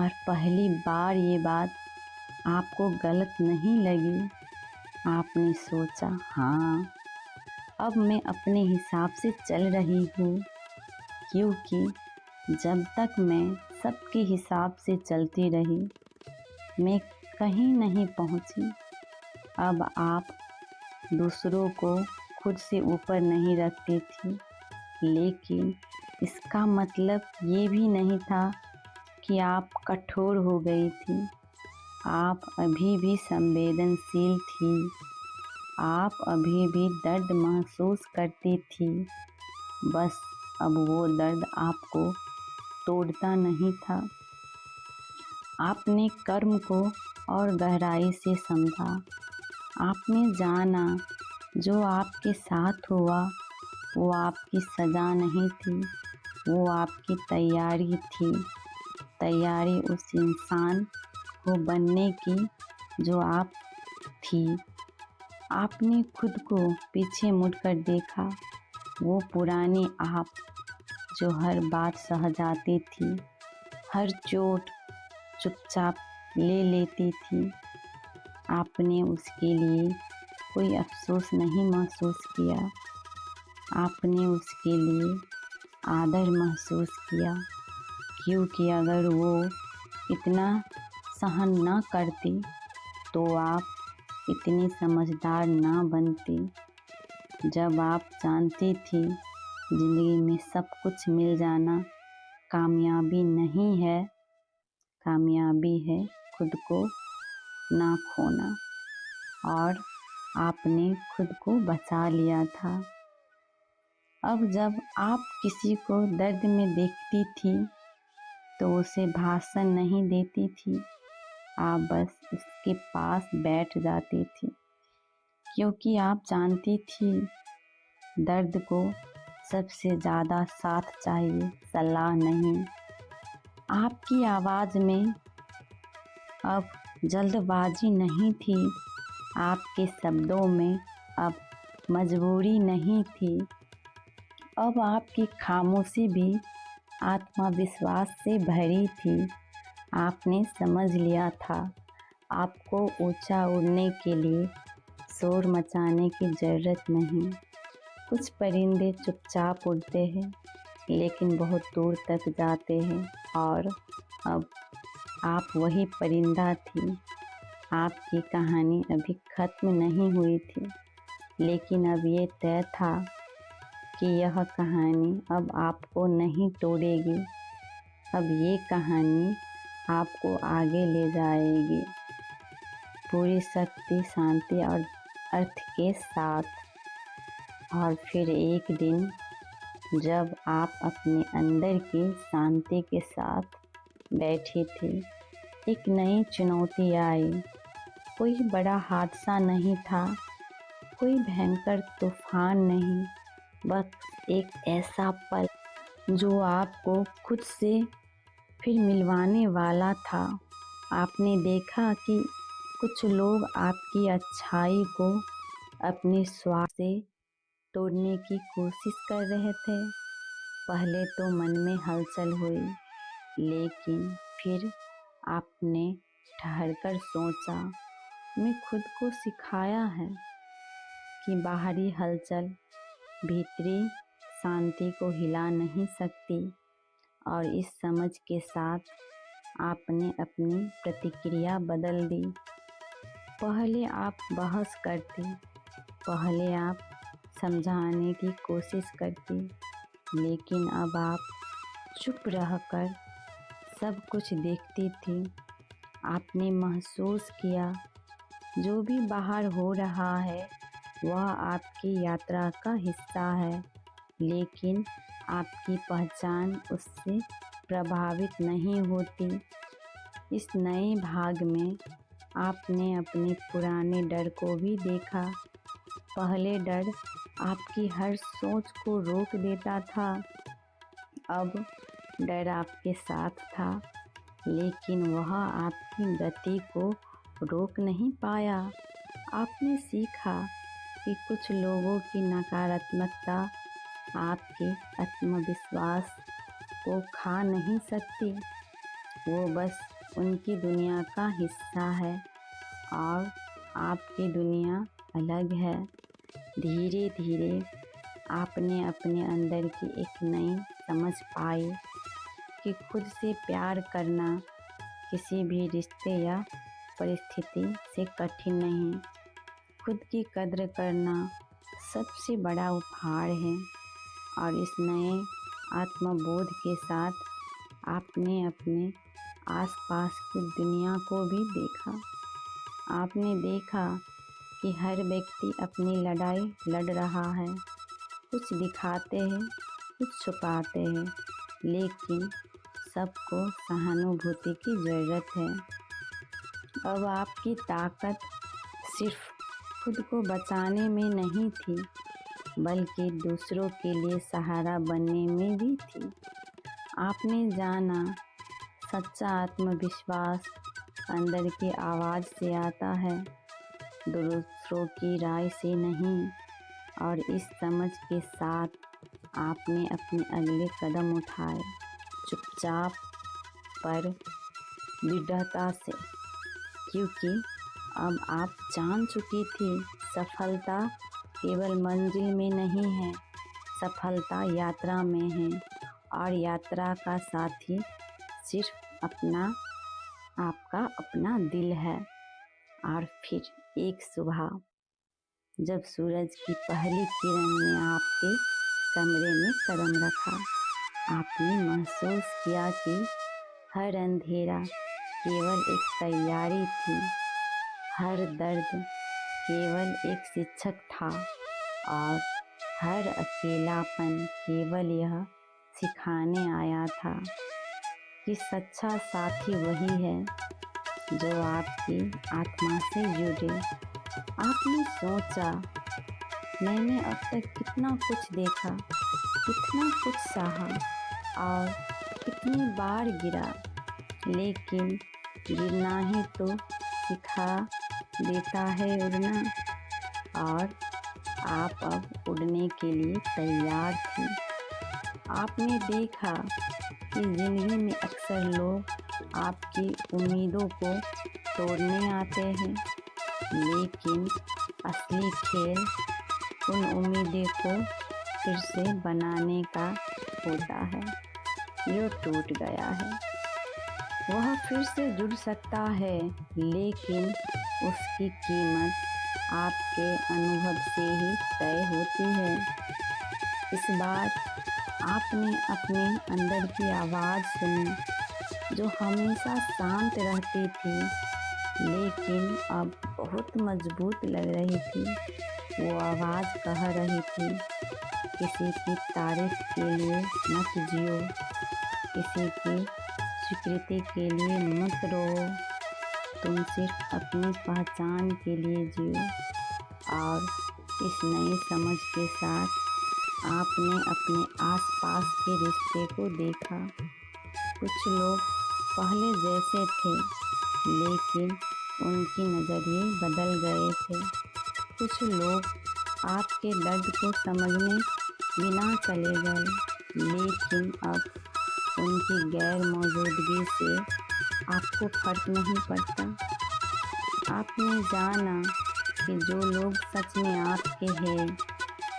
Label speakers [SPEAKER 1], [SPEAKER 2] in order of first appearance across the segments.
[SPEAKER 1] और पहली बार ये बात आपको गलत नहीं लगी। आपने सोचा, हाँ, अब मैं अपने हिसाब से चल रही हूँ, क्योंकि जब तक मैं सबके हिसाब से चलती रही मैं कहीं नहीं पहुँची। अब आप दूसरों को खुद से ऊपर नहीं रखती थी, लेकिन इसका मतलब ये भी नहीं था कि आप कठोर हो गई थी। आप अभी भी संवेदनशील थी, आप अभी भी दर्द महसूस करती थी। बस अब वो दर्द आपको तोड़ता नहीं था। आपने कर्म को और गहराई से समझा। आपने जाना जो आपके साथ हुआ वो आपकी सज़ा नहीं थी, वो आपकी तैयारी थी। तैयारी उस इंसान को बनने की जो आप थी। आपने खुद को पीछे मुड़कर देखा, वो पुरानी आप जो हर बात सह जाती थी, हर चोट चुपचाप ले लेती थी। आपने उसके लिए कोई अफसोस नहीं महसूस किया, आपने उसके लिए आदर महसूस किया, क्योंकि अगर वो इतना सहन न करती तो आप इतनी समझदार ना बनती। जब आप जानती थी ज़िंदगी में सब कुछ मिल जाना कामयाबी नहीं है, कामयाबी है खुद को ना खोना, और आपने खुद को बचा लिया था। अब जब आप किसी को दर्द में देखती थी तो उसे भाषण नहीं देती थी, आप बस उसके पास बैठ जाती थी, क्योंकि आप जानती थी दर्द को सबसे ज़्यादा साथ चाहिए, सलाह नहीं। आपकी आवाज़ में अब जल्दबाजी नहीं थी, आपके शब्दों में अब मजबूरी नहीं थी। अब आपकी खामोशी भी आत्मविश्वास से भरी थी। आपने समझ लिया था आपको ऊंचा उड़ने के लिए शोर मचाने की ज़रूरत नहीं। कुछ परिंदे चुपचाप उड़ते हैं लेकिन बहुत दूर तक जाते हैं, और अब आप वही परिंदा थी। आपकी कहानी अभी ख़त्म नहीं हुई थी, लेकिन अब ये तय था कि यह कहानी अब आपको नहीं तोड़ेगी। अब ये कहानी आपको आगे ले जाएगी, पूरी शक्ति, शांति और अर्थ के साथ। और फिर एक दिन जब आप अपने अंदर की शांति के साथ बैठी थी, एक नई चुनौती आई। कोई बड़ा हादसा नहीं था, कोई भयंकर तूफान नहीं, बस एक ऐसा पल जो आपको खुद से फिर मिलवाने वाला था। आपने देखा कि कुछ लोग आपकी अच्छाई को अपने स्वार्थ से तोड़ने की कोशिश कर रहे थे। पहले तो मन में हलचल हुई, लेकिन फिर आपने ठहरकर सोचा, मैं खुद को सिखाया है कि बाहरी हलचल भीतरी शांति को हिला नहीं सकती। और इस समझ के साथ आपने अपनी प्रतिक्रिया बदल दी। पहले आप बहस करती, पहले आप समझाने की कोशिश करती, लेकिन अब आप चुप रहकर सब कुछ देखती थी। आपने महसूस किया जो भी बाहर हो रहा है वह आपकी यात्रा का हिस्सा है, लेकिन आपकी पहचान उससे प्रभावित नहीं होती। इस नए भाग में आपने अपने पुराने डर को भी देखा। पहले डर आपकी हर सोच को रोक देता था, अब डर आपके साथ था, लेकिन वह आपकी गति को रोक नहीं पाया। आपने सीखा कि कुछ लोगों की नकारात्मकता आपके आत्मविश्वास को खा नहीं सकती। वो बस उनकी दुनिया का हिस्सा है और आपकी दुनिया अलग है। धीरे धीरे आपने अपने अंदर की एक नई समझ पाई कि खुद से प्यार करना किसी भी रिश्ते या परिस्थिति से कठिन नहीं। खुद की कद्र करना सबसे बड़ा उपहार है। और इस नए आत्मबोध के साथ आपने अपने आसपास की दुनिया को भी देखा। आपने देखा कि हर व्यक्ति अपनी लड़ाई लड़ रहा है। कुछ दिखाते हैं, कुछ छुपाते हैं, लेकिन सबको सहानुभूति की ज़रूरत है। अब आपकी ताकत सिर्फ खुद को बचाने में नहीं थी, बल्कि दूसरों के लिए सहारा बनने में भी थी। आपने जाना, सच्चा आत्मविश्वास अंदर की आवाज़ से आता है, दूसरों की राय से नहीं। और इस समझ के साथ आपने अपने अगले कदम उठाए, चुपचाप पर दृढ़ता से, क्योंकि अब आप जान चुकी थी सफलता केवल मंजिल में नहीं है, सफलता यात्रा में है। और यात्रा का साथी सिर्फ आपका अपना दिल है। और फिर एक सुबह जब सूरज की पहली किरण ने आपके कमरे में कदम रखा, आपने महसूस किया कि हर अंधेरा केवल एक तैयारी थी, हर दर्द केवल एक शिक्षक था और हर अकेलापन केवल यह सिखाने आया था कि सच्चा साथी वही है जो आपकी आत्मा से जुड़े। आपने सोचा, मैंने अब तक कितना कुछ देखा, कितना कुछ सहा और कितनी बार गिरा, लेकिन गिरना ही तो सिखा देता है उड़ना। और आप अब उड़ने के लिए तैयार थी। आपने देखा कि ज़िंदगी में अक्सर लोग आपकी उम्मीदों को तोड़ने आते हैं, लेकिन असली खेल उन उम्मीदों को फिर से बनाने का होता है जो टूट गया है। वह फिर से जुड़ सकता है, लेकिन उसकी कीमत आपके अनुभव से ही तय होती है। इस बार आपने अपने अंदर की आवाज़ सुनी जो हमेशा शांत रहती थी, लेकिन अब बहुत मजबूत लग रही थी। वो आवाज़ कह रही थी, किसी की तारीफ के लिए मत जियो, किसी की स्वीकृति के लिए मत रो, तुम सिर्फ अपनी पहचान के लिए जियो। और इस नई समझ के साथ आपने अपने आसपास के रिश्ते को देखा। कुछ लोग पहले जैसे थे, लेकिन उनकी नज़रिए बदल गए थे। कुछ लोग आपके दर्द को समझने बिना चले गए, लेकिन अब उनकी गैर मौजूदगी से आपको फर्क नहीं पड़ता। आपने जाना कि जो लोग सच में आपके हैं,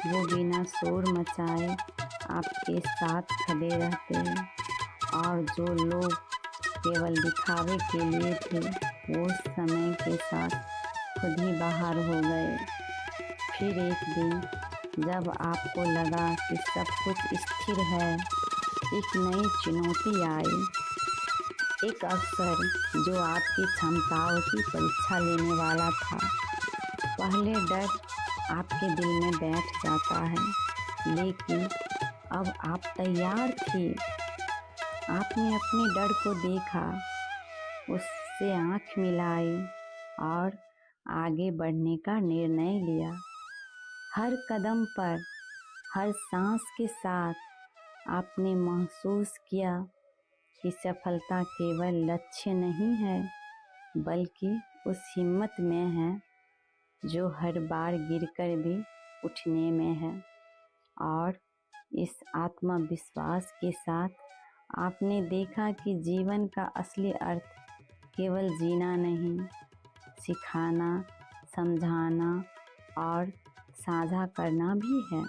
[SPEAKER 1] वो बिना शोर मचाए आपके साथ खड़े रहते हैं, और जो लोग केवल दिखावे के लिए थे, वो समय के साथ खुद ही बाहर हो गए। फिर एक दिन जब आपको लगा कि सब कुछ स्थिर है, एक नई चुनौती आई, एक अवसर जो आपकी क्षमताओं की परीक्षा लेने वाला था। पहले डर आपके दिल में बैठ जाता है, लेकिन अब आप तैयार थी। आपने अपने डर को देखा, उससे आँख मिलाई और आगे बढ़ने का निर्णय लिया। हर कदम पर, हर सांस के साथ आपने महसूस किया कि सफलता केवल लक्ष्य नहीं है, बल्कि उस हिम्मत में है जो हर बार गिरकर भी उठने में है। और इस आत्मविश्वास के साथ आपने देखा कि जीवन का असली अर्थ केवल जीना नहीं, सिखाना, समझाना और साझा करना भी है।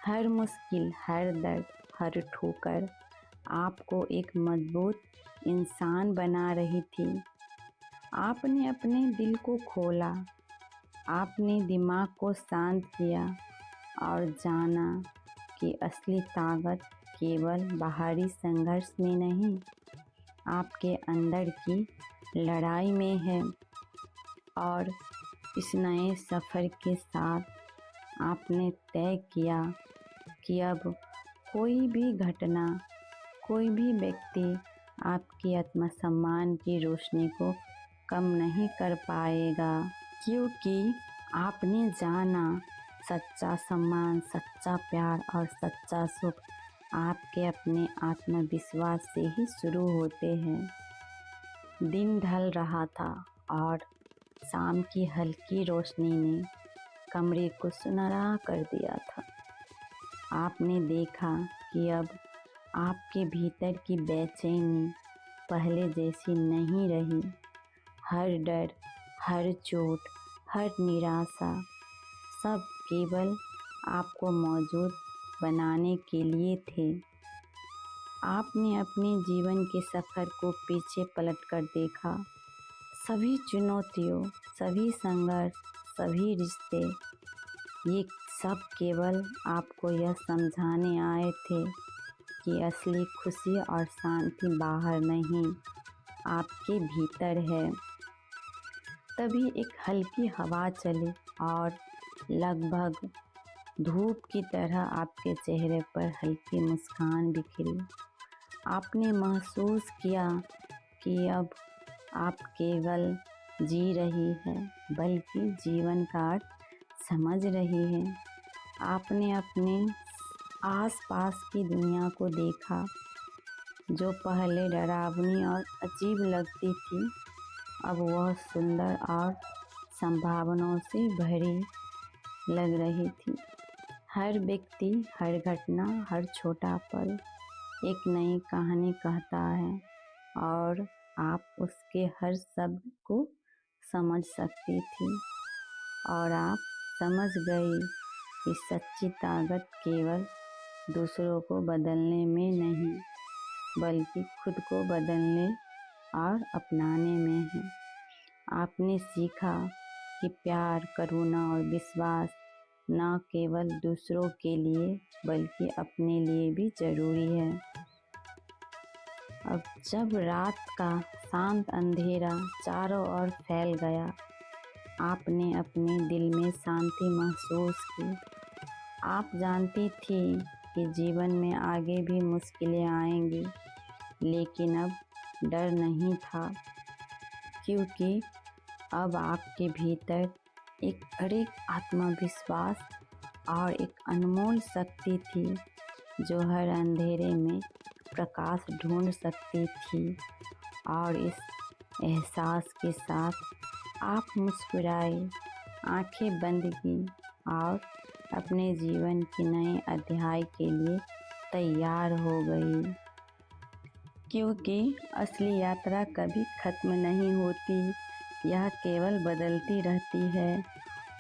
[SPEAKER 1] हर मुश्किल, हर दर्द, हर ठोकर आपको एक मजबूत इंसान बना रही थी। आपने अपने दिल को खोला, आपने दिमाग को शांत किया और जाना कि असली ताकत केवल बाहरी संघर्ष में नहीं, आपके अंदर की लड़ाई में है। और इस नए सफ़र के साथ आपने तय किया कि अब कोई भी घटना, कोई भी व्यक्ति आपके आत्मसम्मान की रोशनी को कम नहीं कर पाएगा, क्योंकि आपने जाना सच्चा सम्मान, सच्चा प्यार और सच्चा सुख आपके अपने आत्मविश्वास से ही शुरू होते हैं। दिन ढल रहा था और शाम की हल्की रोशनी ने कमरे को सुनहरा कर दिया था। आपने देखा कि अब आपके भीतर की बेचैनी पहले जैसी नहीं रही। हर डर, हर चोट, हर निराशा सब केवल आपको मौजूद बनाने के लिए थे। आपने अपने जीवन के सफ़र को पीछे पलटकर देखा। सभी चुनौतियों, सभी संघर्ष, सभी रिश्ते, ये सब केवल आपको यह समझाने आए थे कि असली खुशी और शांति बाहर नहीं, आपके भीतर है। तभी एक हल्की हवा चली और लगभग धूप की तरह आपके चेहरे पर हल्की मुस्कान बिखरी। आपने महसूस किया कि अब आप केवल जी रही हैं, बल्कि जीवन का अर्थ समझ रही हैं। आपने अपने आसपास की दुनिया को देखा, जो पहले डरावनी और अजीब लगती थी, अब वह सुंदर और संभावनाओं से भरी लग रही थी। हर व्यक्ति, हर घटना, हर छोटा पल एक नई कहानी कहता है और आप उसके हर शब्द को समझ सकती थी। और आप समझ गई कि सच्ची ताकत केवल दूसरों को बदलने में नहीं, बल्कि खुद को बदलने और अपनाने में है। आपने सीखा कि प्यार, करुणा और विश्वास न केवल दूसरों के लिए बल्कि अपने लिए भी ज़रूरी है। अब जब रात का शांत अंधेरा चारों ओर फैल गया, आपने अपने दिल में शांति महसूस की। आप जानती थी कि जीवन में आगे भी मुश्किलें आएंगी, लेकिन अब डर नहीं था, क्योंकि अब आपके भीतर एक अड़िग आत्मविश्वास और एक अनमोल शक्ति थी, जो हर अंधेरे में प्रकाश ढूंढ सकती थी। और इस एहसास के साथ आप मुस्कुराई, आंखें बंद की और अपने जीवन के नए अध्याय के लिए तैयार हो गई, क्योंकि असली यात्रा कभी ख़त्म नहीं होती, यह केवल बदलती रहती है।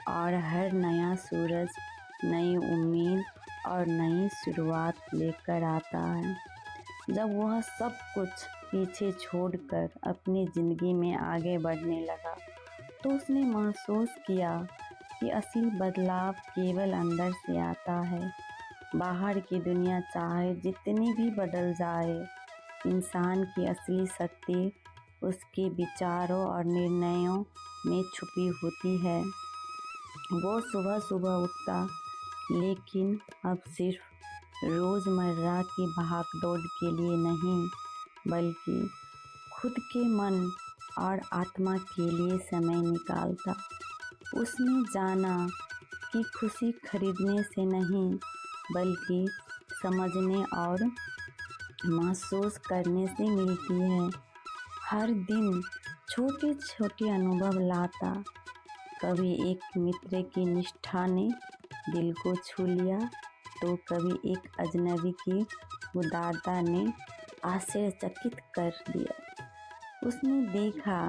[SPEAKER 1] और हर नया सूरज नई उम्मीद और नई शुरुआत लेकर आता है। जब वह सब कुछ पीछे छोड़कर अपनी ज़िंदगी में आगे बढ़ने लगा, तो उसने महसूस किया कि असली बदलाव केवल अंदर से आता है। बाहर की दुनिया चाहे जितनी भी बदल जाए, इंसान की असली शक्ति उसके विचारों और निर्णयों में छुपी होती है। वो सुबह सुबह उठता, लेकिन अब सिर्फ रोज़मर्रा की भागदौड़ के लिए नहीं, बल्कि खुद के मन और आत्मा के लिए समय निकालता। उसने जाना कि खुशी खरीदने से नहीं, बल्कि समझने और महसूस करने से मिलती है। हर दिन छोटे छोटे अनुभव लाता। कभी एक मित्र की निष्ठा ने दिल को छू लिया, तो कभी एक अजनबी की उदारता ने आश्चर्यचकित कर दिया। उसने देखा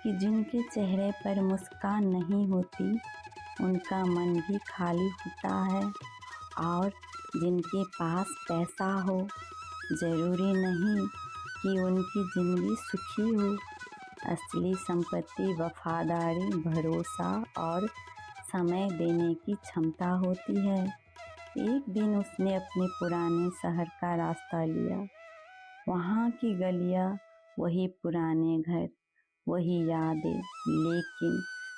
[SPEAKER 1] कि जिनके चेहरे पर मुस्कान नहीं होती उनका मन भी खाली होता है, और जिनके पास पैसा हो ज़रूरी नहीं कि उनकी ज़िंदगी सुखी हो। असली संपत्ति वफादारी, भरोसा और समय देने की क्षमता होती है। एक दिन उसने अपने पुराने शहर का रास्ता लिया। वहाँ की गलियाँ, वही पुराने घर, वही यादें, लेकिन